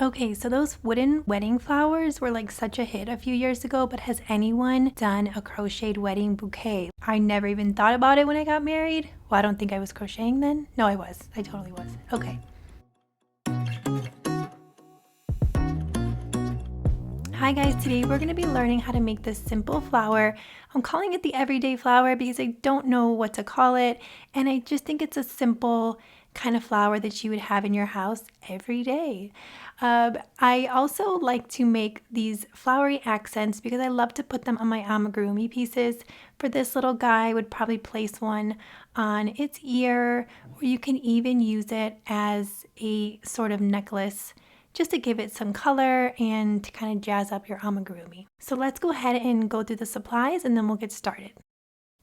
Okay, so those wooden wedding flowers were like such a hit a few years ago, but has anyone done a crocheted wedding bouquet? I never even thought about it when I got married. Well, I don't think I was crocheting then. No, I was. I totally was. Okay. Hi guys, today we're going to be learning how to make this simple flower. I'm calling it the everyday flower because I don't know what to call it, and I just think it's a simple kind of flower that you would have in your house every day. I also like to make these flowery accents because I love to put them on my amigurumi pieces. For this little guy, I would probably place one on its ear, or you can even use it as a sort of necklace just to give it some color and to kind of jazz up your amigurumi. So let's go ahead and go through the supplies and then we'll get started.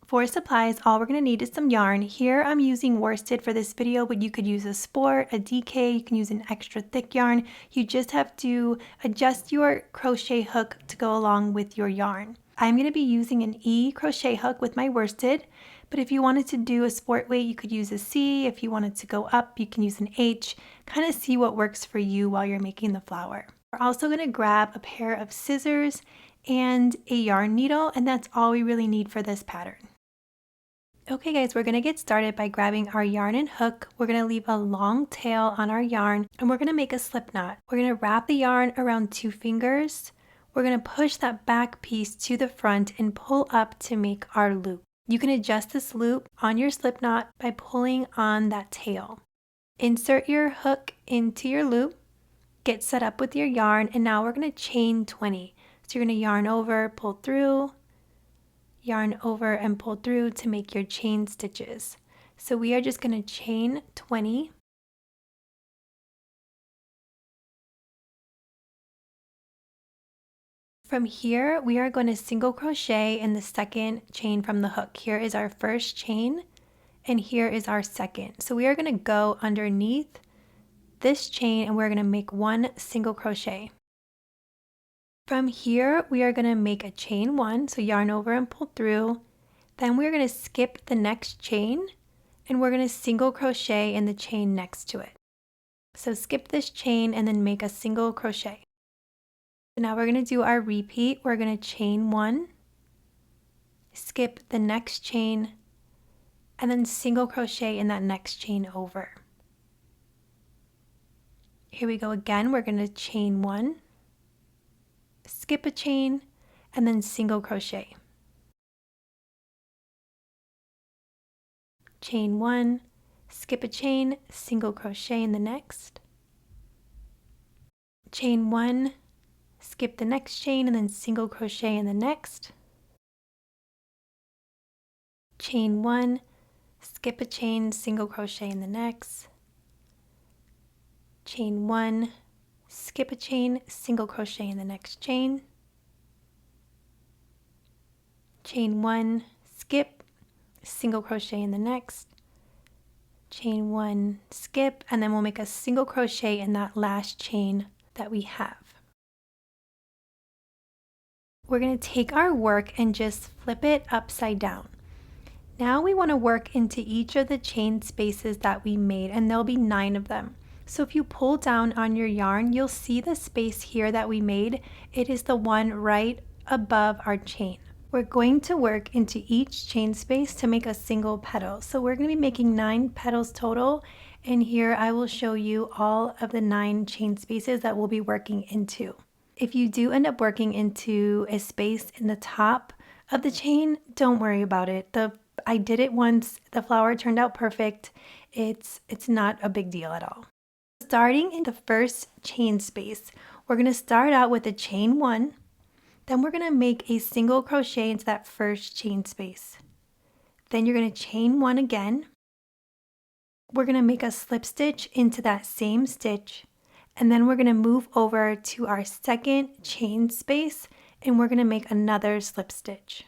For supplies, all we're going to need is some yarn. Here I'm using worsted for this video, but you could use a sport, a DK, you can use an extra thick yarn. You just have to adjust your crochet hook to go along with your yarn. I'm going to be using an E crochet hook with my worsted, but if you wanted to do a sport weight, you could use a C. If you wanted to go up, you can use an H. Kind of see what works for you while you're making the flower. We're also going to grab a pair of scissors and a yarn needle, and that's all we really need for this pattern. Okay guys, we're going to get started by grabbing our yarn and hook. We're going to leave a long tail on our yarn and we're going to make a slip knot. We're going to wrap the yarn around 2 fingers. We're going to push that back piece to the front and pull up to make our loop. You can adjust this loop on your slip knot by pulling on that tail. Insert your hook into your loop, get set up with your yarn, and now we're going to chain 20. So you're going to yarn over, pull through, yarn over and pull through to make your chain stitches. So we are just going to chain 20. From here, we are going to single crochet in the second chain from the hook. Here is our first chain and here is our second. So we are going to go underneath this chain and we're going to make 1 single crochet. From here, we are going to make a chain 1, so yarn over and pull through. Then we're going to skip the next chain and we're going to single crochet in the chain next to it. So skip this chain and then make a single crochet. So now we're going to do our repeat. We're going to chain 1, skip the next chain, and then single crochet in that next chain over. Here we go again. We're going to chain 1, skip a chain, and then single crochet. Chain 1, skip a chain, single crochet in the next. Chain 1, skip the next chain, and then single crochet in the next. Chain 1, skip a chain, single crochet in the next. Chain 1, skip a chain, single crochet in the next chain. Chain 1, skip, single crochet in the next. Chain 1, skip, and then we'll make a single crochet in that last chain that we have. We're going to take our work and just flip it upside down. Now we want to work into each of the chain spaces that we made, and there'll be 9 of them. So if you pull down on your yarn, you'll see the space here that we made. It is the one right above our chain. We're going to work into each chain space to make a single petal. So we're going to be making 9 petals total, and here I will show you all of the 9 chain spaces that we'll be working into. If you do end up working into a space in the top of the chain, don't worry about it. I did it once, the flower turned out perfect. It's not a big deal at all. Starting in the first chain space, we're going to start out with a chain 1. Then we're going to make a single crochet into that first chain space. Then you're going to chain 1 again. We're going to make a slip stitch into that same stitch. And then we're going to move over to our second chain space and we're going to make another slip stitch.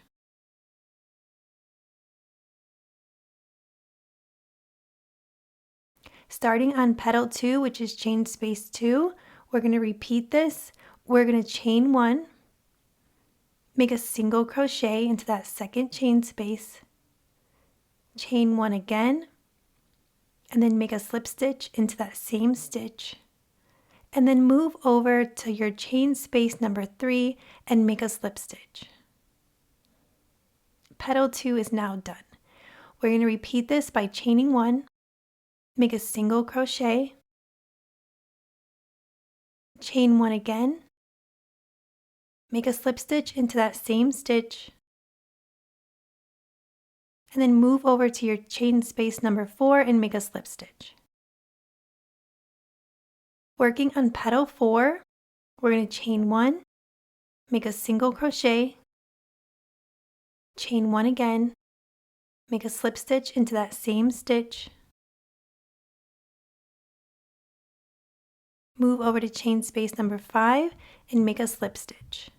Starting on petal 2, which is chain space 2, we're going to repeat this. We're going to chain 1, make a single crochet into that second chain space, chain 1 again, and then make a slip stitch into that same stitch. And then move over to your chain space number 3 and make a slip stitch. Petal 2 is now done. We're going to repeat this by chaining 1, make a single crochet, chain 1 again, make a slip stitch into that same stitch, and then move over to your chain space number 4 and make a slip stitch. Working on petal 4, we're going to chain 1, make a single crochet, chain 1 again, make a slip stitch into that same stitch, move over to chain space number 5 and make a slip stitch.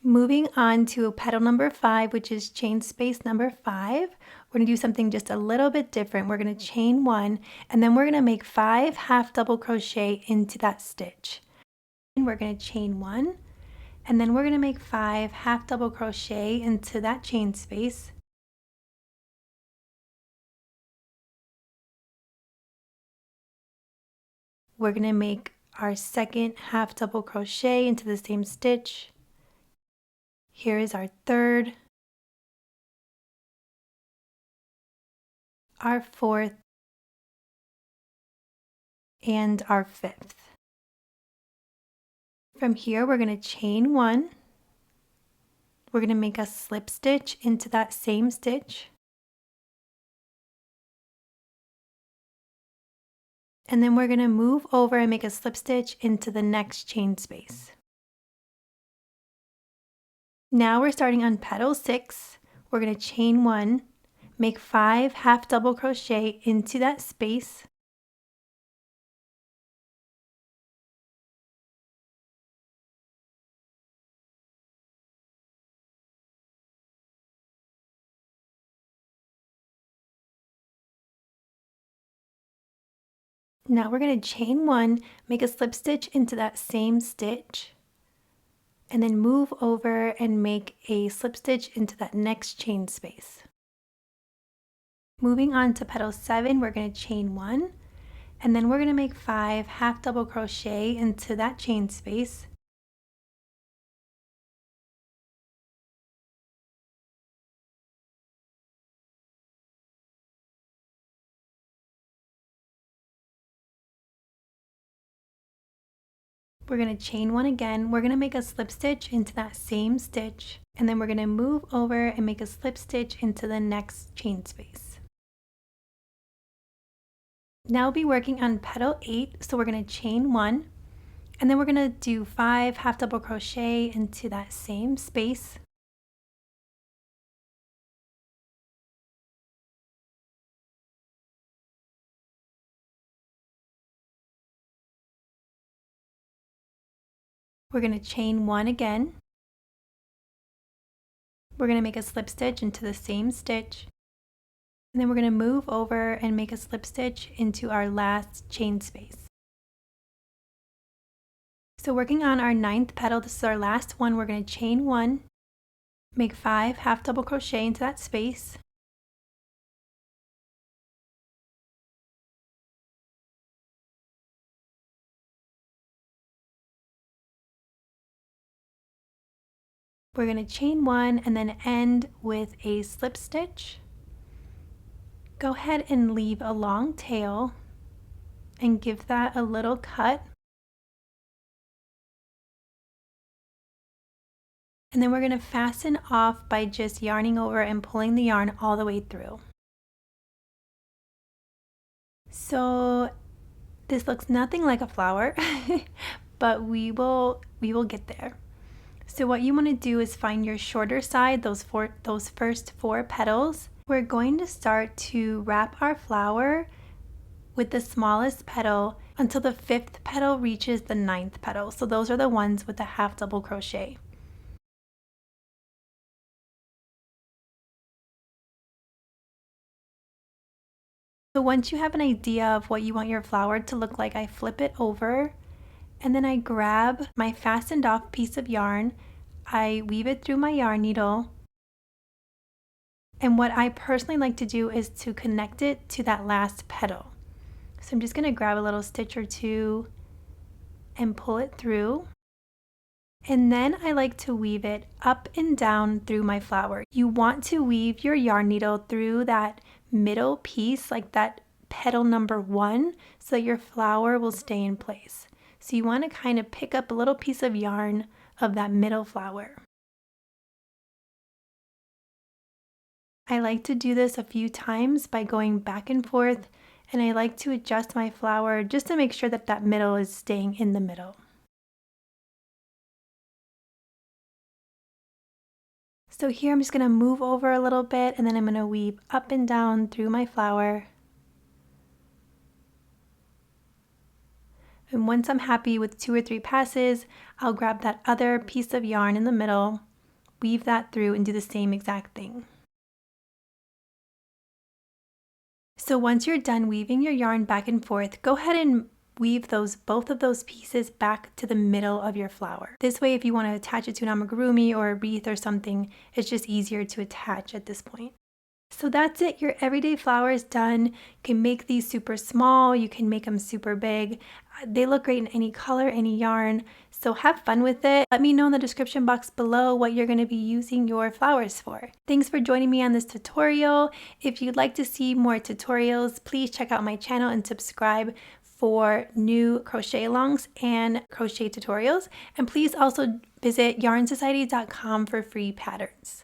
Moving on to petal number 5, which is chain space number 5, we're going to do something just a little bit different. We're going to chain 1 and then we're going to make 5 half double crochet into that stitch. And we're going to chain 1 and then we're going to make 5 half double crochet into that chain space. We're going to make our second half double crochet into the same stitch. Here is our third, our fourth, and our fifth. From here, we're going to chain 1. We're going to make a slip stitch into that same stitch. And then we're going to move over and make a slip stitch into the next chain space. Now we're starting on petal 6. We're going to chain 1, make 5 half double crochet into that space. Now we're going to chain 1, make a slip stitch into that same stitch, and then move over and make a slip stitch into that next chain space. Moving on to petal 7, we're going to chain 1, and then we're going to make 5 half double crochet into that chain space. We're going to chain 1 again. We're going to make a slip stitch into that same stitch, and then we're going to move over and make a slip stitch into the next chain space. Now we'll be working on petal 8, so we're going to chain 1, and then we're going to do 5 half double crochet into that same space. We're going to chain 1 again. We're going to make a slip stitch into the same stitch, and then we're going to move over and make a slip stitch into our last chain space. So working on our 9th petal, this is our last one, we're going to chain 1, make 5 half double crochet into that space. We're going to chain 1 and then end with a slip stitch. Go ahead and leave a long tail and give that a little cut. And then we're going to fasten off by just yarning over and pulling the yarn all the way through. So this looks nothing like a flower, but we will get there. So what you want to do is find your shorter side, those first 4 petals. We're going to start to wrap our flower with the smallest petal until the 5th petal reaches the 9th petal. So those are the ones with the half double crochet. So once you have an idea of what you want your flower to look like, I flip it over and then I grab my fastened off piece of yarn, I weave it through my yarn needle, and what I personally like to do is to connect it to that last petal. So I'm just going to grab a little stitch or two and pull it through. And then I like to weave it up and down through my flower. You want to weave your yarn needle through that middle piece, like that petal number 1, so that your flower will stay in place. So you want to kind of pick up a little piece of yarn of that middle flower. I like to do this a few times by going back and forth, and I like to adjust my flower just to make sure that that middle is staying in the middle. So here I'm just going to move over a little bit, and then I'm going to weave up and down through my flower. And once I'm happy with 2 or 3 passes, I'll grab that other piece of yarn in the middle, weave that through, and do the same exact thing. So once you're done weaving your yarn back and forth, go ahead and weave both of those pieces back to the middle of your flower. This way, if you want to attach it to an amigurumi or a wreath or something, it's just easier to attach at this point. So that's it, your everyday flower is done. You can make these super small, you can make them super big. They look great in any color, any yarn, so have fun with it. Let me know in the description box below what you're going to be using your flowers for. Thanks for joining me on this tutorial. If you'd like to see more tutorials, please check out my channel and subscribe for new crochet alongs and crochet tutorials. And please also visit yarnsociety.com for free patterns.